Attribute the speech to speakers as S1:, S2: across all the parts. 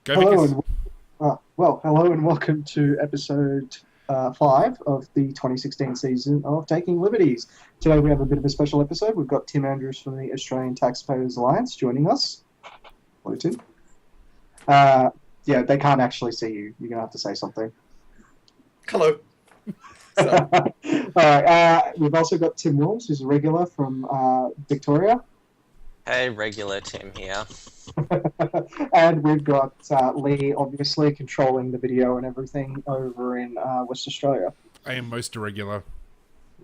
S1: Go
S2: Hello
S1: Vickers.
S2: and hello and welcome to episode 5 of the 2016 season of Taking Liberties. Today we have a bit of a special episode. We've got Tim Andrews from the Australian Taxpayers Alliance joining us. Hello, Tim. Uh, yeah, they can't actually see you. You're gonna have to say something.
S3: Hello. So,
S2: All right. We've also got Tim Wills, who's a regular from Victoria,
S4: Hey, regular Tim here.
S2: and we've got Lee, obviously controlling the video and everything over in West Australia.
S1: I am most irregular.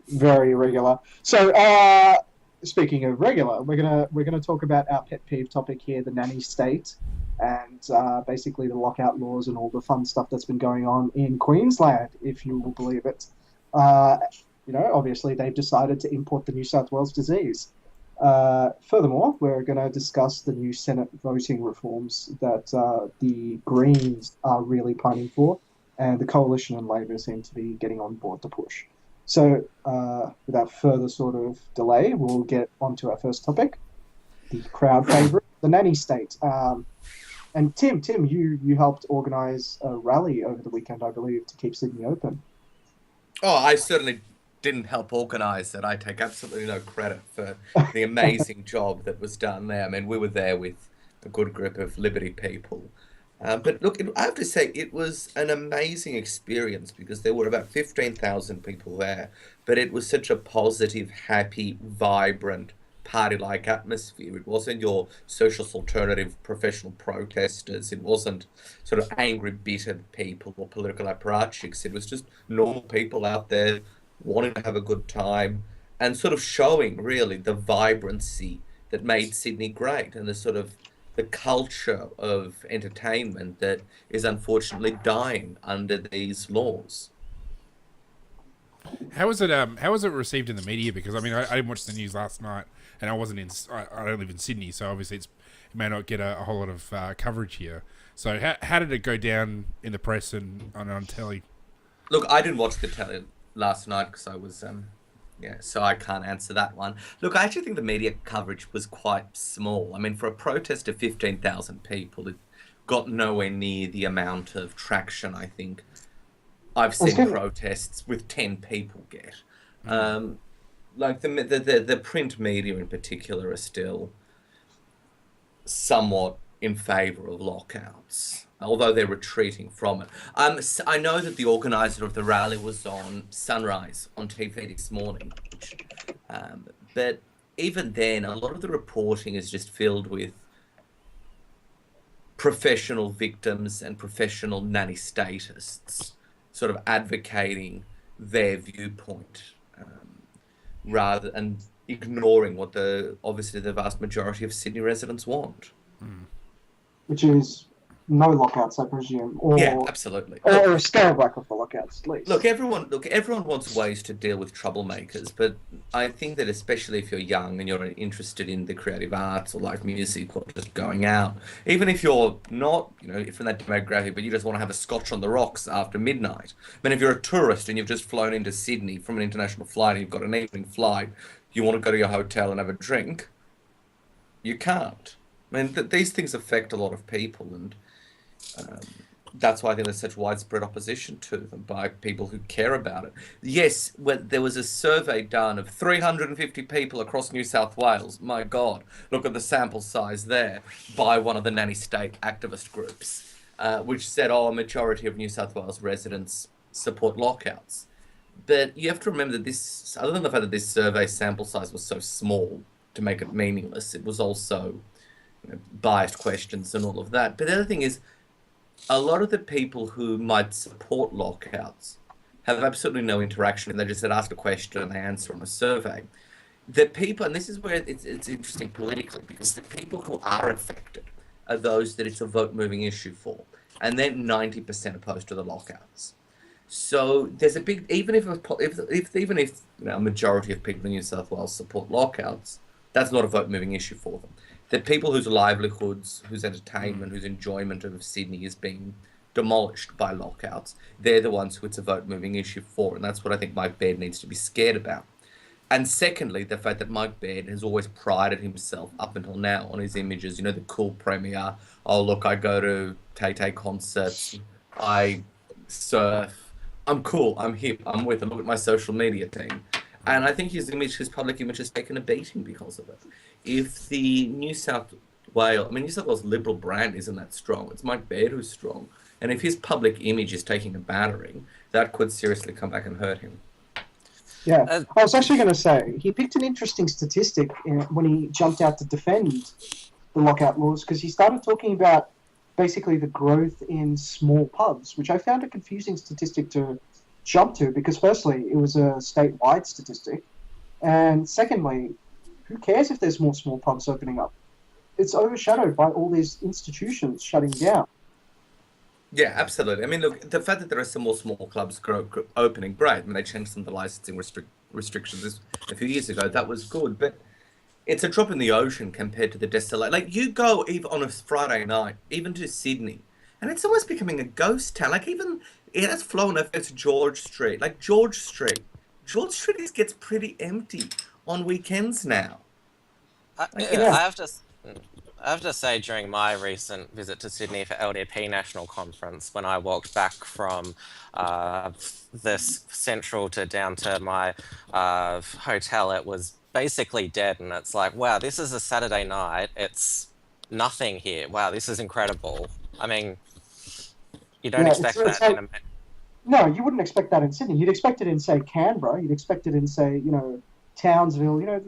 S2: Very regular. So, speaking of regular, we're gonna talk about our pet peeve topic here, the nanny state, and basically the lockout laws and all the fun stuff that's been going on in Queensland, if you will believe it. Uh, obviously they've decided to import the New South Wales disease. Furthermore, we're going to discuss the new Senate voting reforms that the Greens are really pining for, and the Coalition and Labor seem to be getting on board to push. So, without further sort of delay, we'll get onto our first topic, the crowd favourite, the nanny state. And Tim, you helped organise a rally over the weekend, I believe, to keep Sydney open.
S3: I certainly didn't help organise it. I take absolutely no credit for the amazing job that was done there. I mean, we were there with a good group of Liberty people. But look, I have to say, it was an amazing experience because there were about 15,000 people there. But it was such a positive, happy, vibrant, party-like atmosphere. It wasn't your socialist alternative professional protesters. It wasn't sort of angry, bitter people or political apparatchiks. It was just normal people out there wanting to have a good time and sort of showing really the vibrancy that made Sydney great and the sort of the culture of entertainment that is unfortunately dying under these laws.
S1: How was it? How was it received in the media? Because I didn't watch the news last night, and I wasn't in. I don't live in Sydney, so obviously it may not get a whole lot of coverage here. So how did it go down in the press and on telly?
S3: Look, I didn't watch the telly last night because I was so I can't answer that one. Look, I actually think the media coverage was quite small. I mean, for a protest of 15,000 people, it got nowhere near the amount of traction I think I've seen protests with 10 people get. Like the print media in particular are still somewhat in favour of lockouts, although they're retreating from it. I know that the organiser of the rally was on Sunrise on TV this morning, but even then, a lot of the reporting is just filled with professional victims and professional nanny statists sort of advocating their viewpoint rather and ignoring what obviously the vast majority of Sydney residents want.
S2: Which is no lockouts, I presume, or
S3: Yeah, absolutely.
S2: or a scale back of the lockouts, at least.
S3: Everyone wants ways to deal with troublemakers, but I think that especially if you're young and you're interested in the creative arts or like music or just going out, even if you're not, from that demographic, but you just want to have a scotch on the rocks after midnight. I mean, if you're a tourist and you've just flown into Sydney from an international flight and you've got an evening flight, you want to go to your hotel and have a drink, you can't. I mean, these things affect a lot of people, and that's why I think there's such widespread opposition to them by people who care about it. Yes, there was a survey done of 350 people across New South Wales. My God, look at the sample size there by one of the nanny state activist groups, which said, a majority of New South Wales residents support lockouts. But you have to remember that other than the fact that this survey sample size was so small to make it meaningless, it was also biased questions and all of that. But the other thing is, a lot of the people who might support lockouts have absolutely no interaction. They just ask a question and they answer on a survey. The people, and this is where it's interesting politically, because the people who are affected are those that it's a vote-moving issue for, and they're 90% opposed to the lockouts. So there's a big, even if a majority of people in New South Wales support lockouts, that's not a vote-moving issue for them. The people whose livelihoods, whose entertainment, whose enjoyment of Sydney is being demolished by lockouts, they're the ones who it's a vote-moving issue for, and that's what I think Mike Baird needs to be scared about. And secondly, the fact that Mike Baird has always prided himself up until now on his images. You know, the cool premier. Oh, look, I go to Tay-Tay concerts. I surf. I'm cool. I'm hip. I'm with it. Look at my social media team. And I think his public image has taken a beating because of it. If the New South Wales Liberal brand isn't that strong. It's Mike Baird who's strong. And if his public image is taking a battering, that could seriously come back and hurt him.
S2: Yeah, I was actually going to say, he picked an interesting statistic when he jumped out to defend the lockout laws, because he started talking about basically the growth in small pubs, which I found a confusing statistic to jump to, because firstly, it was a statewide statistic, and secondly, who cares if there's more small pubs opening up? It's overshadowed by all these institutions shutting down.
S3: Yeah, absolutely. I mean, look, the fact that there are some more small clubs opening, great. I mean, they changed some of the licensing restrictions a few years ago. That was good, but it's a drop in the ocean compared to the desolate. Like, you go even on a Friday night, even to Sydney, and it's almost becoming a ghost town. Like, even it has flown over to George Street. Like, George Street gets pretty empty on weekends now.
S4: I have to say, during my recent visit to Sydney for LDP National Conference, when I walked back from this central to down to my hotel, it was basically dead. And it's like, wow, this is a Saturday night. It's nothing here. Wow, this is incredible. I mean, you don't expect that in a...
S2: No, you wouldn't expect that in Sydney. You'd expect it in, say, Canberra. You'd expect it in, say, Townsville.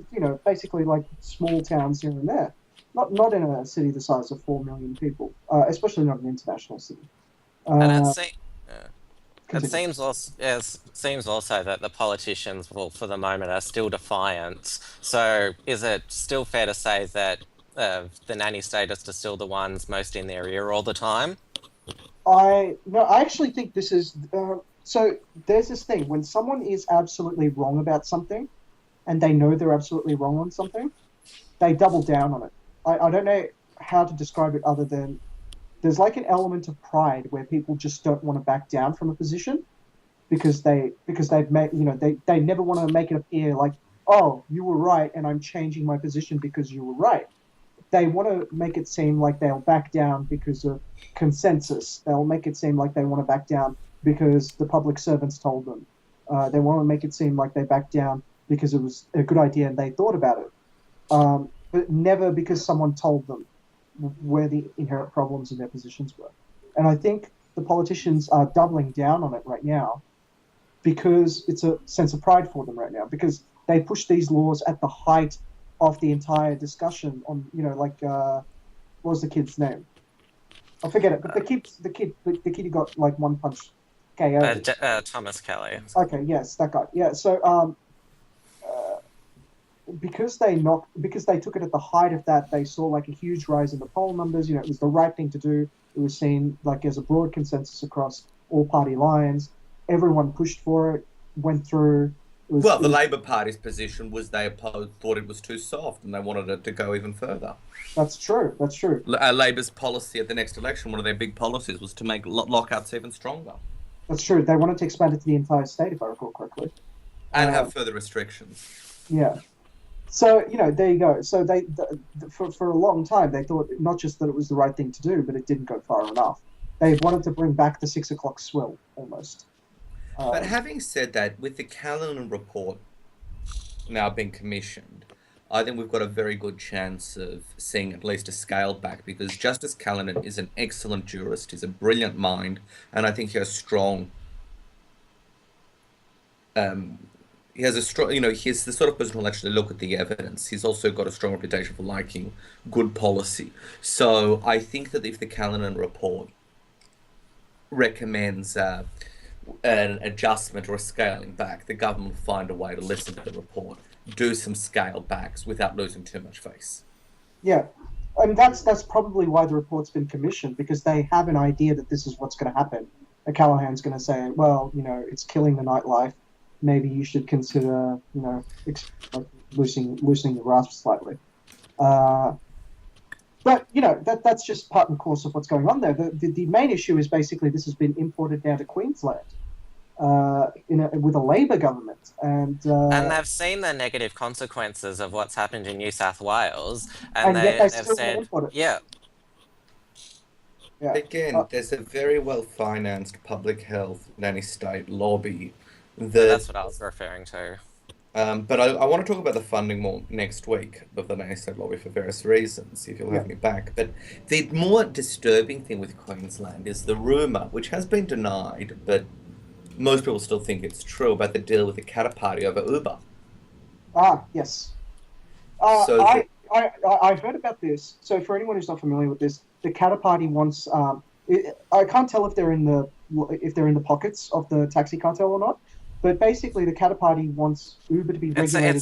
S2: Basically like small towns here and there. Not in a city the size of 4 million people, especially not an international city.
S4: And it seems also that the politicians, well, for the moment, are still defiant. So is it still fair to say that the nanny statists are still the ones most in their ear all the time?
S2: I actually think this is... so there's this thing, when someone is absolutely wrong about something, and they know they're absolutely wrong on something, they double down on it. I don't know how to describe it other than there's like an element of pride where people just don't want to back down from a position because they've made, they never want to make it appear like, oh, you were right and I'm changing my position because you were right. They want to make it seem like they'll back down because of consensus. They'll make it seem like they want to back down because the public servants told them. They want to make it seem like they backed down because it was a good idea and they thought about it. But never because someone told them where the inherent problems in their positions were. And I think the politicians are doubling down on it right now because it's a sense of pride for them right now, because they push these laws at the height of the entire discussion on, what was the kid's name? I forget it, but the kid who got like one punch KO.
S4: Thomas Kelly.
S2: Okay, yes, that guy. Yeah, so because they took it at the height of that, they saw like a huge rise in the poll numbers. It was the right thing to do. It was seen like as a broad consensus across all party lines. Everyone pushed for it, went through.
S3: The Labor Party's position was they thought it was too soft and they wanted it to go even further.
S2: That's true.
S3: Labor's policy at the next election, one of their big policies was to make lockouts even stronger.
S2: That's true. They wanted to expand it to the entire state, if I recall correctly.
S3: And have further restrictions.
S2: Yeah. So, there you go. So for a long time, they thought not just that it was the right thing to do, but it didn't go far enough. They wanted to bring back the 6 o'clock swill, almost.
S3: But having said that, with the Callanan report now being commissioned, I think we've got a very good chance of seeing at least a scale back, because Justice Callanan is an excellent jurist, he's a brilliant mind, and I think he has strong... he's the sort of person who'll actually look at the evidence. He's also got a strong reputation for liking good policy. So I think that if the Callanan report recommends an adjustment or a scaling back, the government will find a way to listen to the report, do some scale backs without losing too much face.
S2: Yeah, and that's probably why the report's been commissioned, because they have an idea that this is what's going to happen. And Callahan's going to say, well, it's killing the nightlife. Maybe you should consider, loosening the grasp slightly. But that's just part and course of what's going on there. The main issue is basically this has been imported down to Queensland. with a Labor government, and
S4: they've seen the negative consequences of what's happened in New South Wales, and
S2: yet they
S4: they've
S2: still
S4: said,
S2: import it.
S4: yeah,
S2: Yeah.
S3: Again, there's a very well-financed public health nanny state lobby
S4: that's
S3: that.
S4: what I was referring to.
S3: But I want to talk about the funding more next week of the nanny state lobby for various reasons, if you'll have me back. But the more disturbing thing with Queensland is the rumour, which has been denied, but most people still think it's true, about the deal with the Katter Party over Uber.
S2: Yes.
S3: So
S2: I heard about this. So for anyone who's not familiar with this, the Katter Party wants. I can't tell if they're in the pockets of the taxi cartel or not. But basically, the Katter Party wants Uber to be regulated.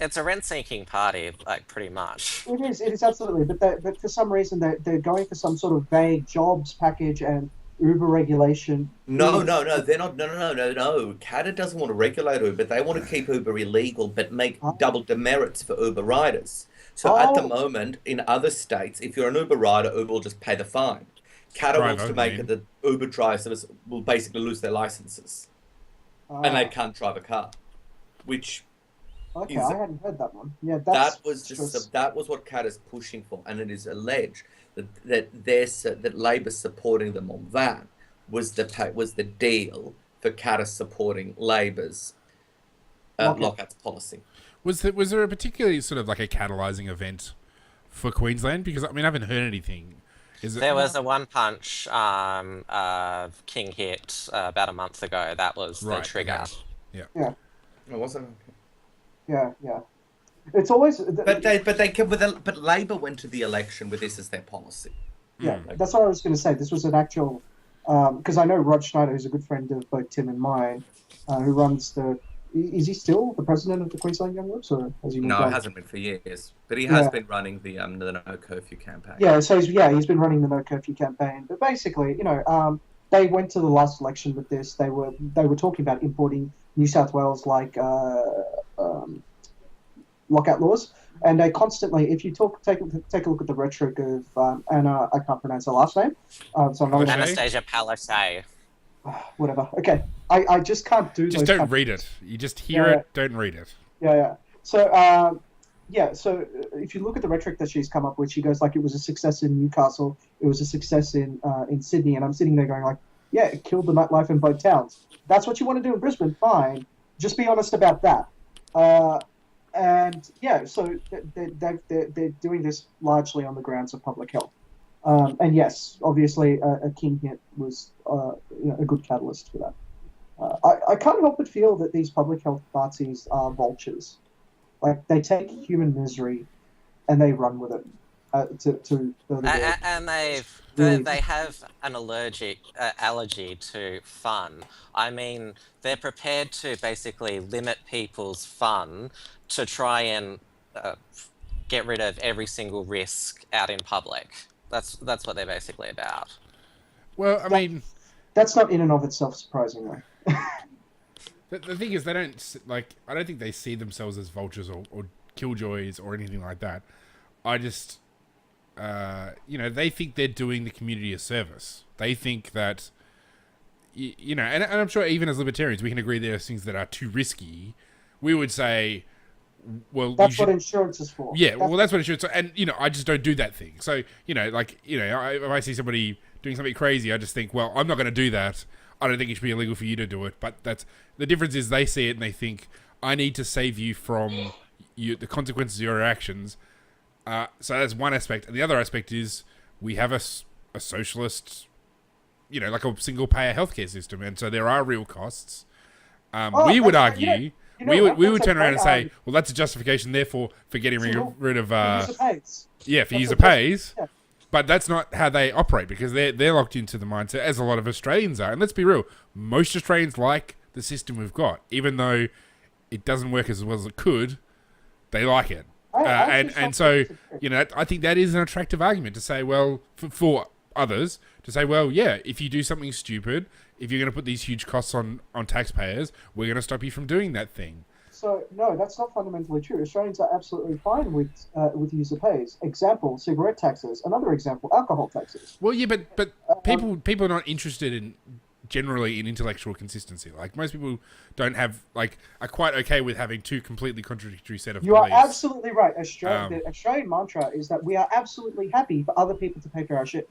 S4: It's a rent-seeking party, like, pretty much.
S2: It is absolutely. But for some reason, they're going for some sort of vague jobs package and Uber regulation.
S3: No, they're not. No. Katter doesn't want to regulate Uber. They want to keep Uber illegal, but make double demerits for Uber riders. So at the moment, in other states, if you're an Uber rider, Uber will just pay the fine. Katter wants to make it that Uber drivers will basically lose their licenses. And they can't drive a car, which
S2: I hadn't heard that one. Yeah,
S3: that was what Katter's pushing for, and it is alleged that Labor's supporting them on that was the deal for Katter supporting Labor's lockouts policy.
S1: Was there a particularly sort of like a catalysing event for Queensland? Because I mean, I haven't heard anything.
S4: There was a one-punch King hit about a month ago. That was the trigger.
S1: Okay.
S2: Yeah.
S3: It wasn't.
S2: Yeah. It's always.
S3: But Labor went to the election with this as their policy.
S2: Yeah, that's what I was going to say. This was an actual, because I know Rod Schneider, who's a good friend of both Tim and mine, who runs the. Is he still the president of the Queensland Young Whips, or has he moved on?
S3: No, it hasn't been for years, but he has been running the No Curfew campaign.
S2: Yeah, so he's been running the No Curfew campaign. But basically, they went to the last election with this. They were talking about importing New South Wales like lockout laws, and they constantly, if you take a look at the rhetoric of Anna, I can't pronounce her last name, so I'm not
S4: Anastasia Palaszczuk.
S2: Whatever. Okay, I just can't do.
S1: Just don't read it. You just hear it. Don't read it.
S2: Yeah. So So if you look at the rhetoric that she's come up with, she goes like, it was a success in Newcastle, it was a success in Sydney, and I'm sitting there going like, yeah, it killed the nightlife in both towns. That's what you want to do in Brisbane. Fine, just be honest about that. And yeah, so they're doing this largely on the grounds of public health. And yes, obviously, a King hit was a good catalyst for that. I can't help but feel that these public health parties are vultures. Like, they take human misery and they run with it.
S4: And they have an allergy to fun. I mean, they're prepared to basically limit people's fun to try and get rid of every single risk out in public. That's what they're basically about.
S1: Well, I mean,
S2: that's not in and of itself surprising, though.
S1: The thing is, they don't I don't think they see themselves as vultures or killjoys or anything like that. I just, they think they're doing the community a service. They think that, and I'm sure even as libertarians, we can agree there are things that are too risky. We would say, well,
S2: that's what insurance is for.
S1: Yeah, that's what insurance. And I just don't do that thing. So if I see somebody doing something crazy, I just think, well, I'm not going to do that. I don't think it should be illegal for you to do it. But that's the difference. Is they see it and they think, I need to save you from the consequences of your actions. So that's one aspect. And the other aspect is we have a socialist, like a single payer healthcare system, and so there are real costs. We would argue. We would turn around and say, well, that's a justification, therefore, for getting rid of...
S2: user pays.
S1: Yeah, for user pays. Yeah. But that's not how they operate, because they're locked into the mindset, as a lot of Australians are. And let's be real, most Australians like the system we've got. Even though it doesn't work as well as it could, they like it. So, I think that is an attractive argument to say, well, for others, to say, well, yeah, if you do something stupid, if you're going to put these huge costs on taxpayers, we're going to stop you from doing that thing.
S2: So, no, that's not fundamentally true. Australians are absolutely fine with user pays. Example, cigarette taxes. Another example, alcohol taxes.
S1: Well, yeah, but people are not interested in generally in intellectual consistency. Like most people don't have are quite okay with having two completely contradictory set of
S2: You are
S1: beliefs.
S2: absolutely right. The Australian mantra is that we are absolutely happy for other people to pay for our shit.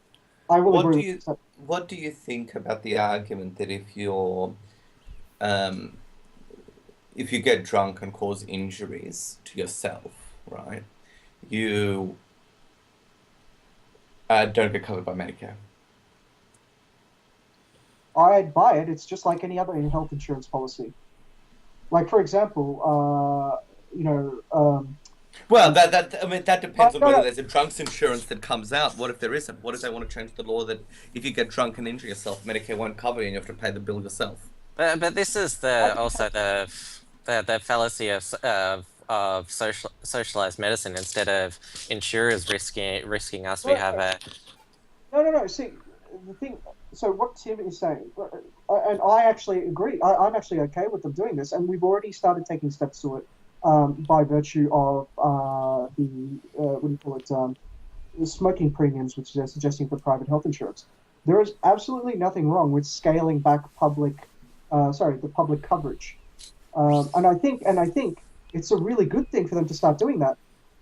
S2: I will agree with that.
S3: What do you think about the argument that if you get drunk and cause injuries to yourself, right, you don't get covered by Medicare?
S2: I'd buy it. It's just like any other health insurance policy. Like, for example,
S3: well, that depends on whether there's a drunks insurance that comes out. What if there isn't? What if they want to change the law that if you get drunk and injure yourself, Medicare won't cover you and you have to pay the bill yourself?
S4: But this is the fallacy of socialized medicine. Instead of insurers risking us, we have a...
S2: No. See, the thing... So what Tim is saying, and I actually agree, I'm actually okay with them doing this, and we've already started taking steps to it by virtue of the smoking premiums, which they're suggesting for private health insurance. There is absolutely nothing wrong with scaling back the public coverage, and I think it's a really good thing for them to start doing that,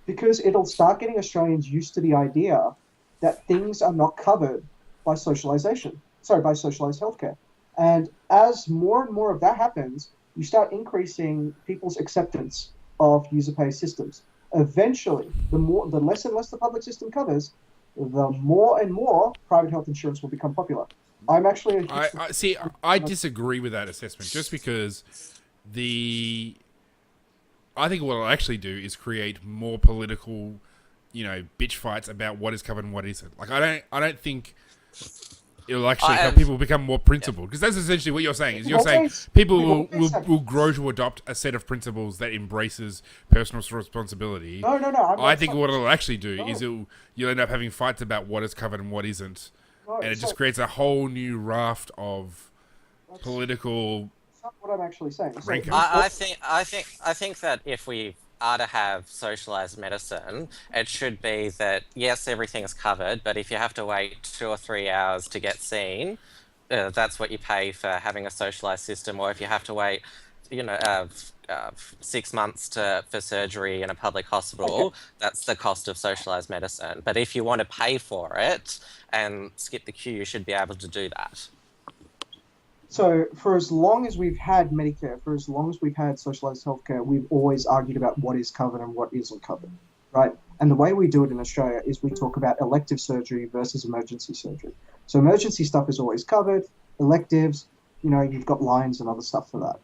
S2: because it'll start getting Australians used to the idea that things are not covered by socialized healthcare. And as more and more of that happens, you start increasing people's acceptance of user-pay systems. Eventually, the less and less the public system covers, the more and more private health insurance will become popular. I'm actually...
S1: I disagree with that assessment, just because I think what it'll actually do is create more political, bitch fights about what is covered and what isn't. Like, I don't think it'll actually help people become more principled, because that's essentially what you're saying. Is you're saying people will grow to adopt a set of principles that embraces personal responsibility.
S2: No.
S1: I think what it'll actually do is you'll end up having fights about what is covered and what isn't, and it just creates a whole new raft of political.
S2: That's not what I'm actually saying.
S4: I think that if we are to have socialized medicine, it should be that yes, everything's covered, but if you have to wait 2 or 3 hours to get seen, that's what you pay for having a socialized system. Or if you have to wait 6 months for surgery in a public hospital, that's the cost of socialized medicine. But if you want to pay for it and skip the queue, you should be able to do that.
S2: So for as long as we've had Medicare, for as long as we've had socialized healthcare, we've always argued about what is covered and what isn't covered, right? And the way we do it in Australia is we talk about elective surgery versus emergency surgery. So emergency stuff is always covered. Electives, you've got lines and other stuff for that.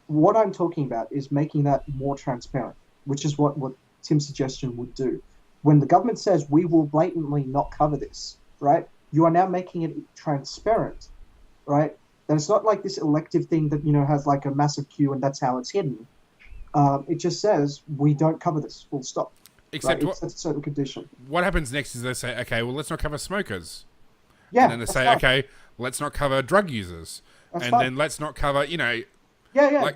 S2: What I'm talking about is making that more transparent, which is what Tim's suggestion would do. When the government says we will blatantly not cover this, right? You are now making it transparent, right? And it's not like this elective thing that, has like a massive queue and that's how it's hidden. It just says, we don't cover this, full stop.
S1: Except
S2: right? It's a certain condition.
S1: What happens next is they say, okay, well, let's not cover smokers.
S2: Yeah.
S1: And then they say,
S2: fine.
S1: okay, let's not cover drug users.
S2: That's fine.
S1: Then let's not cover,
S2: Yeah,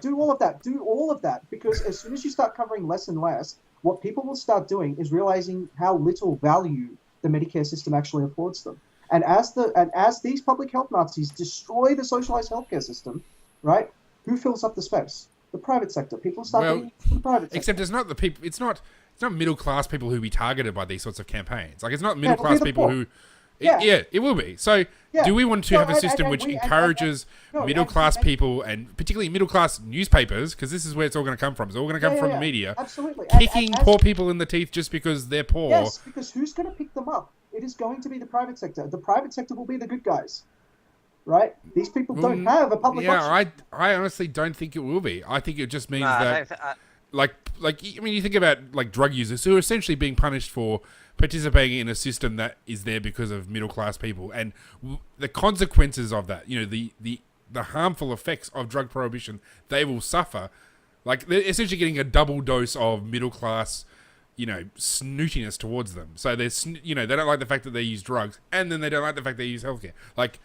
S2: do all of that. Because as soon as you start covering less and less, what people will start doing is realizing how little value the Medicare system actually affords them. And as these public health Nazis destroy the socialized healthcare system, right? Who fills up the space? The private sector. People start getting into the private sector.
S1: Except it's not the people. It's not middle class people who be targeted by these sorts of campaigns. Like, it's not middle class people who. It will be. So, do we want to have a system which encourages middle class people, and particularly middle class newspapers, because this is where it's all going to come from. It's all going to come from the media.
S2: Absolutely.
S1: Kicking poor people in the teeth just because they're poor.
S2: Yes, because who's going to pick them up? It is going to be the private sector. The private sector will be the good guys, right? These people don't have a public option.
S1: I honestly don't think it will be. I think it just means that, you think about like drug users who are essentially being punished for participating in a system that is there because of middle class people, and the consequences of that. The harmful effects of drug prohibition they will suffer. Like, they're essentially getting a double dose of middle class. Snootiness towards them. So they don't like the fact that they use drugs, and then they don't like the fact they use healthcare. Like,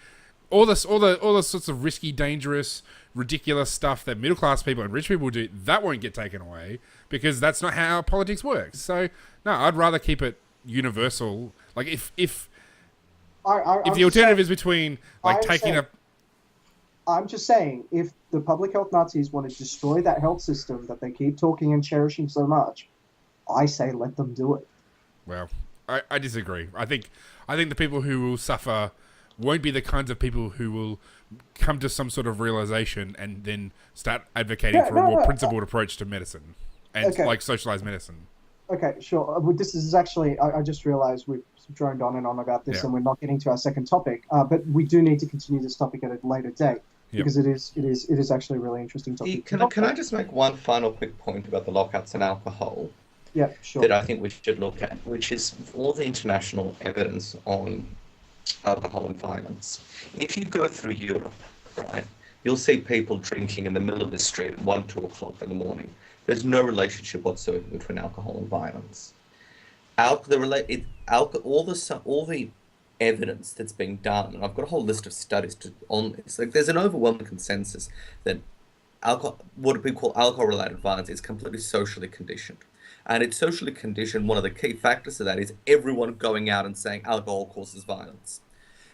S1: all the sorts of risky, dangerous, ridiculous stuff that middle class people and rich people do, that won't get taken away, because that's not how politics works. So no, I'd rather keep it universal. Like, if if the alternative is between like
S2: I'm
S1: taking
S2: saying-
S1: up,
S2: I'm just saying, if the public health Nazis want to destroy that health system that they keep talking and cherishing so much, I say let them do it.
S1: well, I disagree. I think the people who will suffer won't be the kinds of people who will come to some sort of realization and then start advocating for a more principled approach to medicine and like socialized medicine.
S2: Okay, sure. This is actually, I just realized we've droned on and on about this and we're not getting to our second topic, but we do need to continue this topic at a later date because it is actually a really interesting topic.
S3: Can I just make one final quick point about the lockouts and alcohol?
S2: Yeah, sure.
S3: That I think we should look at, which is all the international evidence on alcohol and violence. If you go through Europe, right, you'll see people drinking in the middle of the street at 1, 2 o'clock in the morning. There's no relationship whatsoever between alcohol and violence. All the evidence that's being done, and I've got a whole list of studies on this. Like, there's an overwhelming consensus that what we call alcohol-related violence, is completely socially conditioned. And it's socially conditioned. One of the key factors of that is everyone going out and saying alcohol causes violence.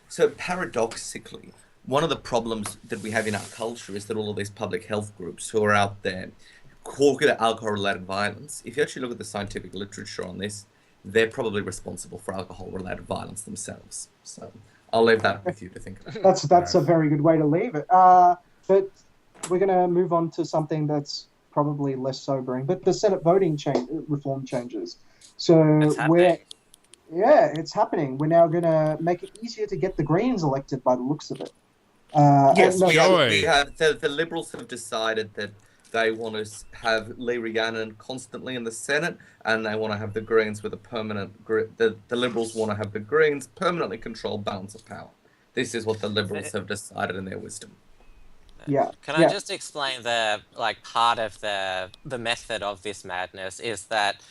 S3: So paradoxically, one of the problems that we have in our culture is that all of these public health groups who are out there talking about alcohol-related violence, if you actually look at the scientific literature on this, they're probably responsible for alcohol-related violence themselves. So I'll leave that with you to think about.
S2: That's a very good way to leave it. But we're going to move on to something that's probably less sobering, but the Senate voting reform changes. So it's happening. We're now going to make it easier to get the Greens elected by the looks of it.
S3: Yes, we have. The Liberals have decided that they want to have Lee Rhiannon constantly in the Senate, and they want to have the Greens with a permanent. The Liberals want to have the Greens permanently control balance of power. This is what the Liberals have decided in their wisdom.
S4: Can I just explain part of the method of this madness is that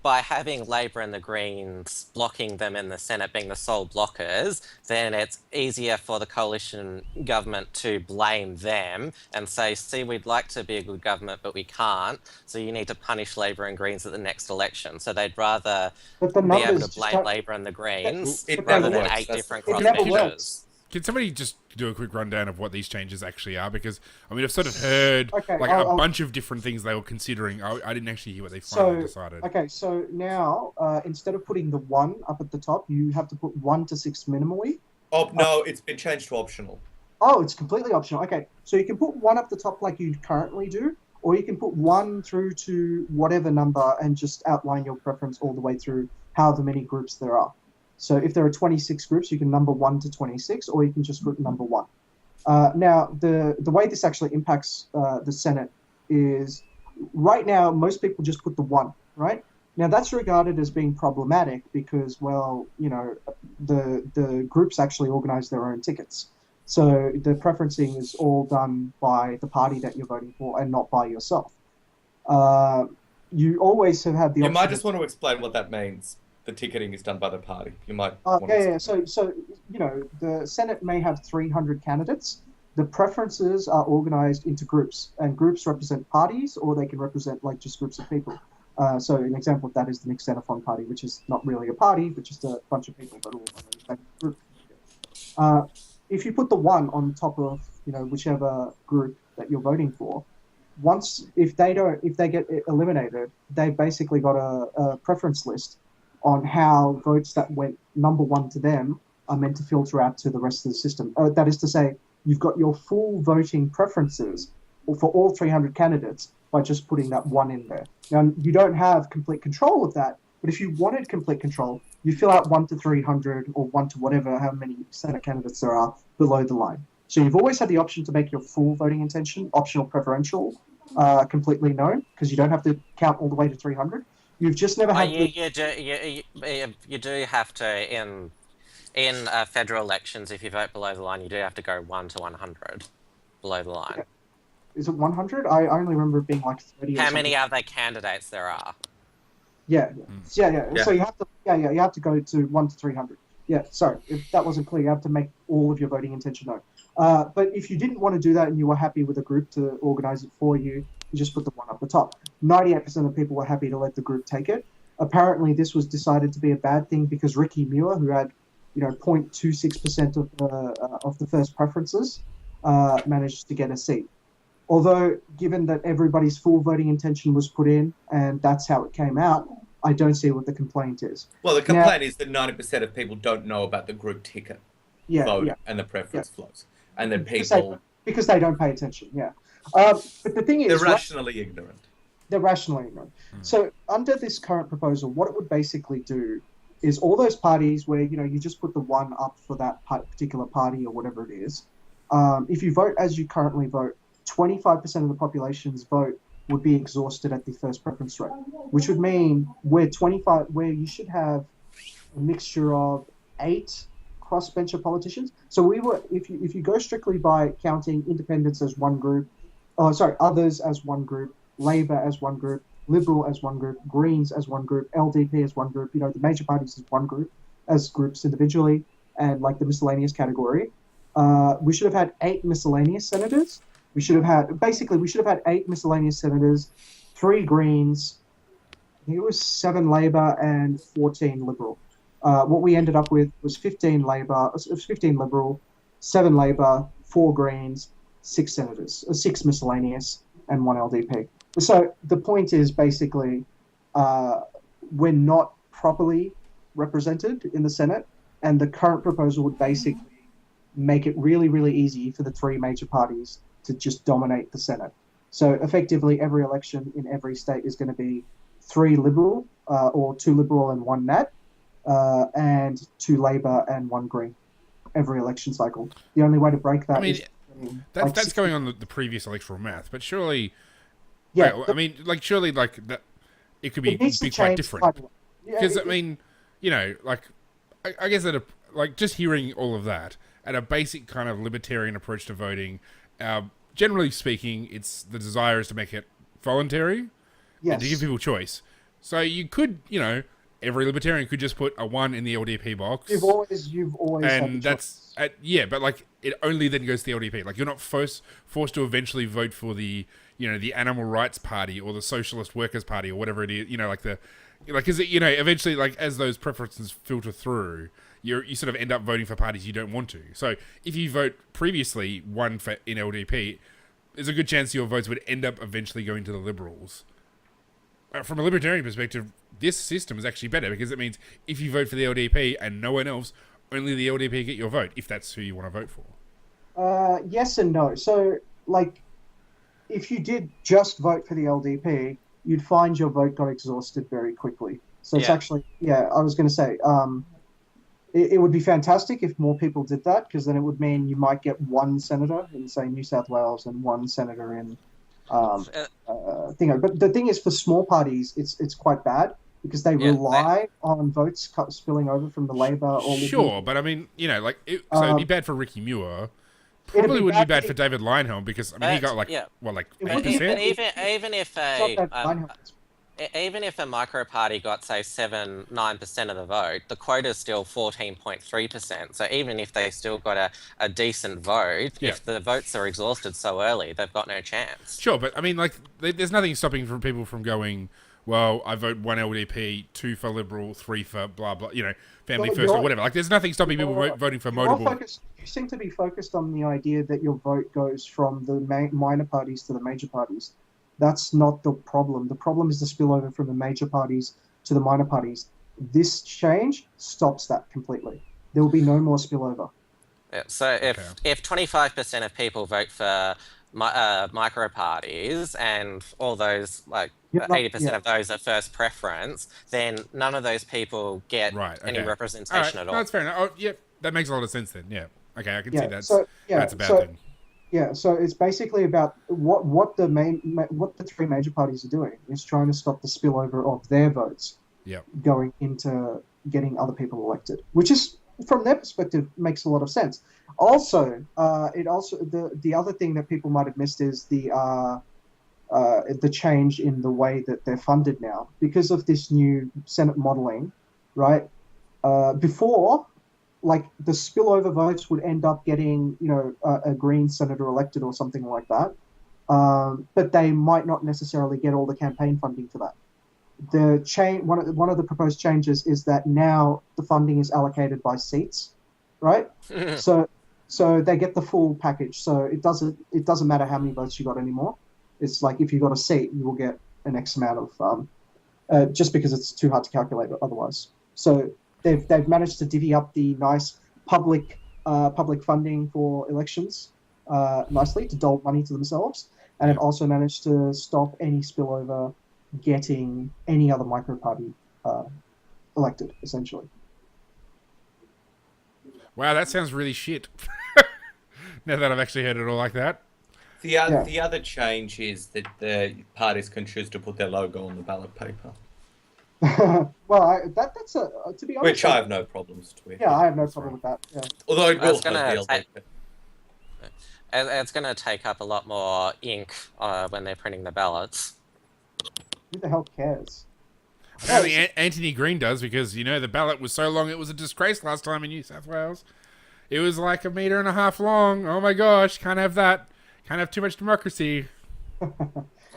S4: by having Labor and the Greens blocking them in the Senate being the sole blockers, then it's easier for the coalition government to blame them and say, see, we'd like to be a good government, but we can't, so you need to punish Labor and Greens at the next election. So they'd rather be able to blame Labor and the Greens rather than 8 different cross-measures.
S1: Can somebody just do a quick rundown of what these changes actually are? Because, I mean, I've sort of heard a bunch of different things they were considering. I didn't actually hear what they finally decided.
S2: Okay, so now, instead of putting the 1 up at the top, you have to put 1 to 6 minimally.
S3: Oh, no, it's been changed to optional.
S2: Oh, it's completely optional. Okay, so you can put 1 up the top like you currently do, or you can put 1 through to whatever number and just outline your preference all the way through however many groups there are. So if there are 26 groups, you can number 1 to 26, or you can just group number 1. Now, the way this actually impacts the Senate is, right now, most people just put the 1, right? Now, that's regarded as being problematic because, well, you know, the groups actually organize their own tickets. So the preferencing is all done by the party that you're voting for and not by yourself. You always have had the option.
S3: You might just want to explain what that means. The ticketing is done by the party. You might.
S2: So you know, the Senate may have 300 candidates. The preferences are organized into groups, and groups represent parties, or they can represent like just groups of people. So an example of that is the Nick Xenophon Party, which is not really a party, but just a bunch of people, but all on a group. If you put the 1 on top of, you know, whichever group that you're voting for, if they get eliminated, they've basically got a preference list on how votes that went number 1 to them are meant to filter out to the rest of the system. That is to say, you've got your full voting preferences for all 300 candidates by just putting that 1 in there. Now, you don't have complete control of that, but if you wanted complete control, you fill out 1 to 300 or 1 to whatever, how many Senate candidates there are below the line. So you've always had the option to make your full voting intention, optional preferential, completely known, because you don't have to count all the way to 300. You've just never had.
S4: You do have to in federal elections. If you vote below the line, you do have to go 1 to 100 below the line.
S2: Okay. Is it 100? I only remember it being like 30.
S4: How many other candidates there are?
S2: Yeah. So you have to. You have to go to 1 to 300. Yeah. Sorry, if that wasn't clear, you have to make all of your voting intention known. But if you didn't want to do that and you were happy with a group to organize it for you, you just put the 1 up the top. 98% of people were happy to let the group take it. Apparently, this was decided to be a bad thing because Ricky Muir, who had 0.26% of the first preferences managed to get a seat. Although, given that everybody's full voting intention was put in and that's how it came out, I don't see what the complaint is.
S3: Well, the complaint is that 90% of people don't know about the group ticket vote and the preference flows. And then people...
S2: Because they don't pay attention, But the thing is...
S3: They're rationally ignorant.
S2: They're rationally ignorant. So under this current proposal, what it would basically do is all those parties where, you just put the one up for that particular party or whatever it is, if you vote as you currently vote, 25% of the population's vote would be exhausted at the first preference rate, which would mean where you should have a mixture of 8 crossbencher politicians. So if you go strictly by counting independents as one group, others as one group, Labour as one group, Liberal as one group, Greens as one group, LDP as one group, the major parties as one group, as groups individually, and like the miscellaneous category, we should have had 8 miscellaneous senators. We should have had 8 miscellaneous senators, 3 Greens, I think it was 7 Labour and 14 Liberal. What we ended up with was 15 Liberal, 7 Labour, 4 Greens, 6 senators, 6 miscellaneous, and 1 LDP. So the point is basically we're not properly represented in the Senate, and the current proposal would basically make it really, really easy for the 3 major parties to just dominate the Senate. So effectively, every election in every state is going to be 3 Liberal, or 2 Liberal and 1 Nat, and 2 Labour and 1 Green every election cycle. The only way to break that is...
S1: That's going on the previous electoral math, but surely...
S2: Yeah,
S1: surely that it could be quite different. Because, I guess that, just hearing all of that, at a basic kind of libertarian approach to voting... generally speaking, the desire is to make it voluntary and to give people choice. So you could, every libertarian could just put a 1 in the LDP box.
S2: You've always
S1: and that's but it only then goes to the LDP. You're not forced to eventually vote for the the Animal Rights Party or the Socialist Workers Party or whatever it is. Because eventually as those preferences filter through, you sort of end up voting for parties you don't want to. So if you vote previously 1 in LDP, there's a good chance your votes would end up eventually going to the Liberals. From a libertarian perspective, this system is actually better because it means if you vote for the LDP and no one else, only the LDP get your vote, if that's who you want to vote for.
S2: Yes and no. So, if you did just vote for the LDP, you'd find your vote got exhausted very quickly. So it's actually, I was going to say, it would be fantastic if more people did that, because then it would mean you might get 1 senator in, say, New South Wales and 1 senator in But the thing is, for small parties, it's quite bad because they rely on votes spilling over from the Labor or...
S1: Sure, but I mean, so it'd be bad for Ricky Muir. Probably wouldn't be bad for David Leinhelm because he got 8%?
S4: Even if a micro party got, say, 9% of the vote, the quota is still 14.3%. So even if they still got a decent vote, if the votes are exhausted so early, they've got no chance.
S1: Sure, but I mean, there's nothing stopping people from going, well, I vote 1 LDP, 2 for Liberal, 3 for blah, blah, Family First or whatever. There's nothing stopping people voting for Motable.
S2: You seem to be focused on the idea that your vote goes from the minor parties to the major parties. That's not the problem. The problem is the spillover from the major parties to the minor parties. This change stops that completely. There will be no more spillover.
S4: Yeah, so if 25% of people vote for micro parties and all those 80% of those are first preference, then none of those people get any representation at all.
S1: No, that's fair enough. Oh, yeah, that makes a lot of sense then. Yeah. Okay, I can see that's a bad thing.
S2: Yeah, so it's basically about what the 3 major parties are doing is trying to stop the spillover of their votes going into getting other people elected, which is, from their perspective, makes a lot of sense. Also, the other thing that people might have missed is the change in the way that they're funded now because of this new Senate modeling, right? Before, the spillover votes would end up getting, a Green senator elected or something like that. But they might not necessarily get all the campaign funding for that. the one of the proposed changes is that now the funding is allocated by seats, right? So they get the full package. So it doesn't matter how many votes you got anymore. It's like if you got a seat, you will get an X amount of just because it's too hard to calculate otherwise. So they've managed to divvy up the nice public funding for elections nicely to dole money to themselves, and have also managed to stop any spillover getting any other micro party elected, essentially.
S1: Wow, that sounds really shit. Now that I've actually heard it all like that.
S3: The other change is that the parties can choose to put their logo on the ballot paper.
S2: Well, that's to be honest.
S3: Which I have no problems with.
S2: Yeah, I have no problem with that. Yeah.
S3: Although it will
S4: it's going to take up a lot more ink when they're printing the ballots.
S2: Who the hell cares?
S1: Apparently Anthony Green does, because, the ballot was so long it was a disgrace last time in New South Wales. It was like 1.5 meters long. Oh my gosh, can't have that. Can't have too much democracy.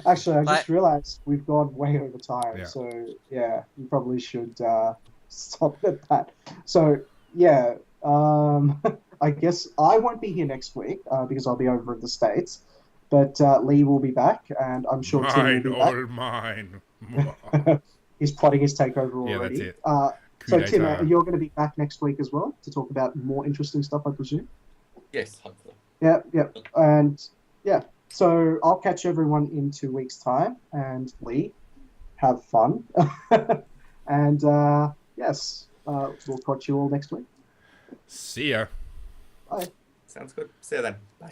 S2: Actually, I just realised we've gone way over time.
S1: Yeah.
S2: So, yeah, you probably should stop at that. So, yeah, I guess I won't be here next week because I'll be over in the States. But Lee will be back, and I'm sure Tim will be back.
S1: Mine.
S2: He's plotting his takeover already.
S1: Yeah, that's it.
S2: So, Tim, you're going to be back next week as well to talk about more interesting stuff, I presume?
S3: Yes, hopefully.
S2: Yeah. And, yeah. So I'll catch everyone in 2 weeks' time. And Lee, have fun. And, yes, we'll catch you all next week.
S1: See ya.
S2: Bye.
S3: Sounds good. See you then. Bye.